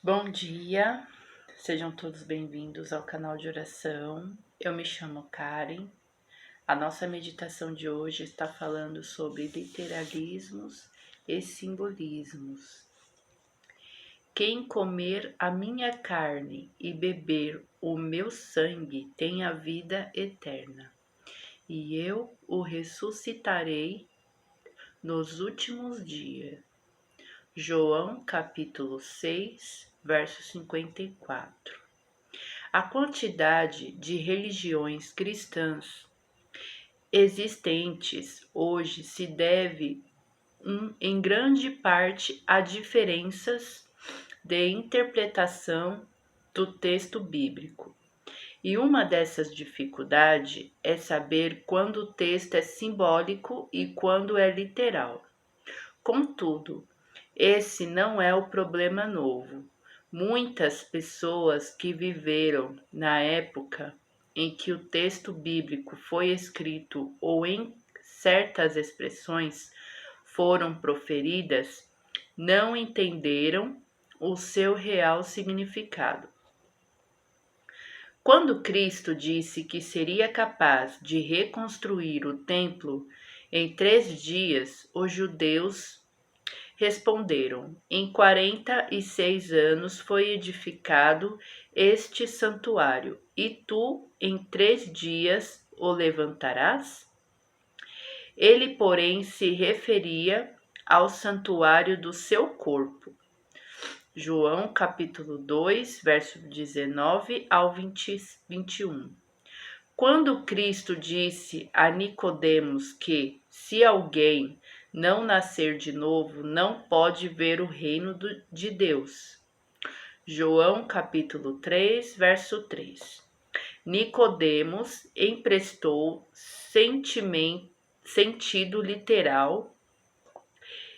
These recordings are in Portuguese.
Bom dia, sejam todos bem-vindos ao canal de oração. Eu me chamo Karen. A nossa meditação de hoje está falando sobre literalismos e simbolismos. Quem comer a minha carne e beber o meu sangue tem a vida eterna, e eu o ressuscitarei nos últimos dias. João capítulo 6, verso 54. A quantidade de religiões cristãs existentes hoje se deve em grande parte a diferenças de interpretação do texto bíblico. E uma dessas dificuldades é saber quando o texto é simbólico e quando é literal. Contudo, esse não é o problema novo. Muitas pessoas que viveram na época em que o texto bíblico foi escrito ou em certas expressões foram proferidas não entenderam o seu real significado. Quando Cristo disse que seria capaz de reconstruir o templo em 3 dias, os judeus responderam: em 46 anos foi edificado este santuário, e tu em 3 dias o levantarás? Ele, porém, se referia ao santuário do seu corpo. João capítulo 2, verso 19 ao 21. Quando Cristo disse a Nicodemos que, se alguém não nascer de novo, não pode ver o reino de Deus. João capítulo 3, verso 3. Nicodemos emprestou sentido literal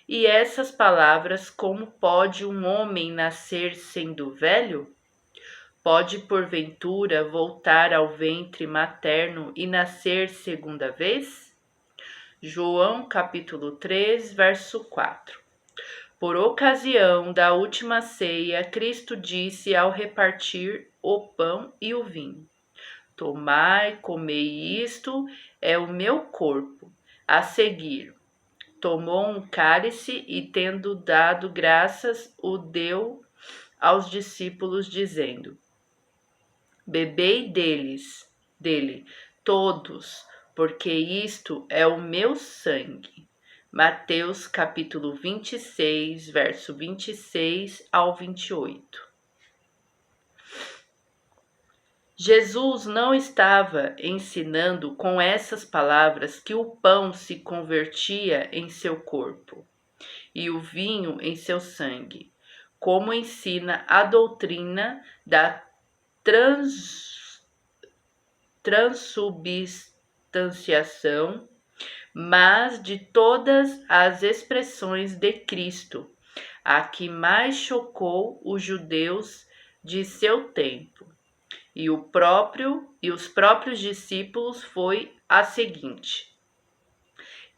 e essas palavras: como pode um homem nascer sendo velho? Pode porventura voltar ao ventre materno e nascer segunda vez? João capítulo 3, verso 4. Por ocasião da última ceia, Cristo disse ao repartir o pão e o vinho: tomai, comei, isto é o meu corpo. A seguir, tomou um cálice e, tendo dado graças, o deu aos discípulos, dizendo: bebei dele todos, porque isto é o meu sangue. Mateus capítulo 26, verso 26 ao 28. Jesus não estava ensinando com essas palavras que o pão se convertia em seu corpo e o vinho em seu sangue, como ensina a doutrina da transubstanciação, mas de todas as expressões de Cristo, a que mais chocou os judeus de seu tempo e os próprios discípulos foi a seguinte: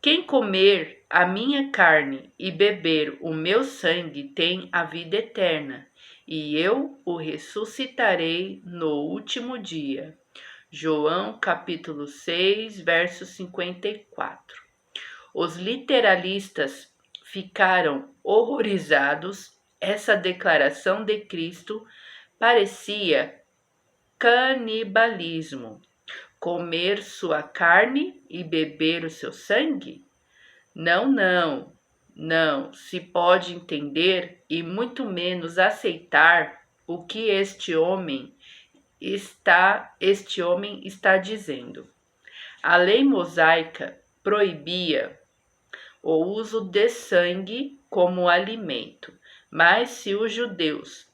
quem comer a minha carne e beber o meu sangue tem a vida eterna, e eu o ressuscitarei no último dia. João capítulo 6, verso 54. Os literalistas ficaram horrorizados. Essa declaração de Cristo parecia canibalismo. Comer sua carne e beber o seu sangue? Não se pode entender e muito menos aceitar o que este homem está dizendo. A lei mosaica proibia o uso de sangue como alimento, mas se os judeus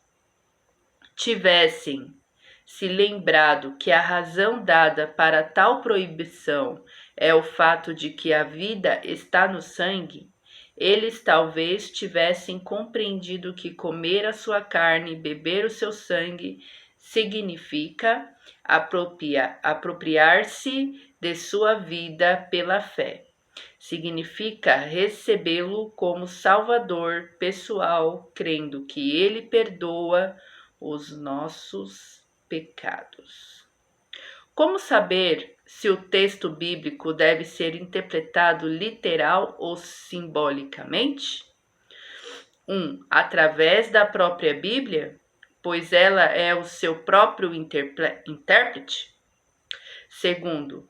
tivessem se lembrado que a razão dada para tal proibição é o fato de que a vida está no sangue, eles talvez tivessem compreendido que comer a sua carne e beber o seu sangue significa apropriar-se de sua vida pela fé. Significa recebê-lo como Salvador pessoal, crendo que ele perdoa os nossos pecados. Como saber se o texto bíblico deve ser interpretado literal ou simbolicamente? 1. Através da própria Bíblia, pois ela é o seu próprio intérprete. Segundo,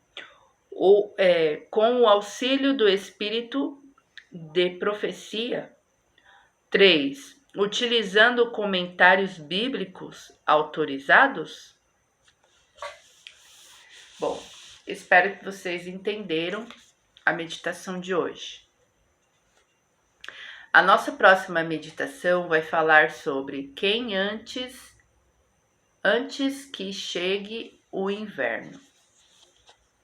com o auxílio do Espírito de profecia. 3. Utilizando comentários bíblicos autorizados. Bom, espero que vocês entenderam a meditação de hoje. A nossa próxima meditação vai falar sobre quem antes que chegue o inverno.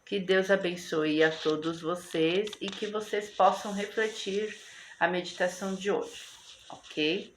Que Deus abençoe a todos vocês e que vocês possam refletir a meditação de hoje, ok?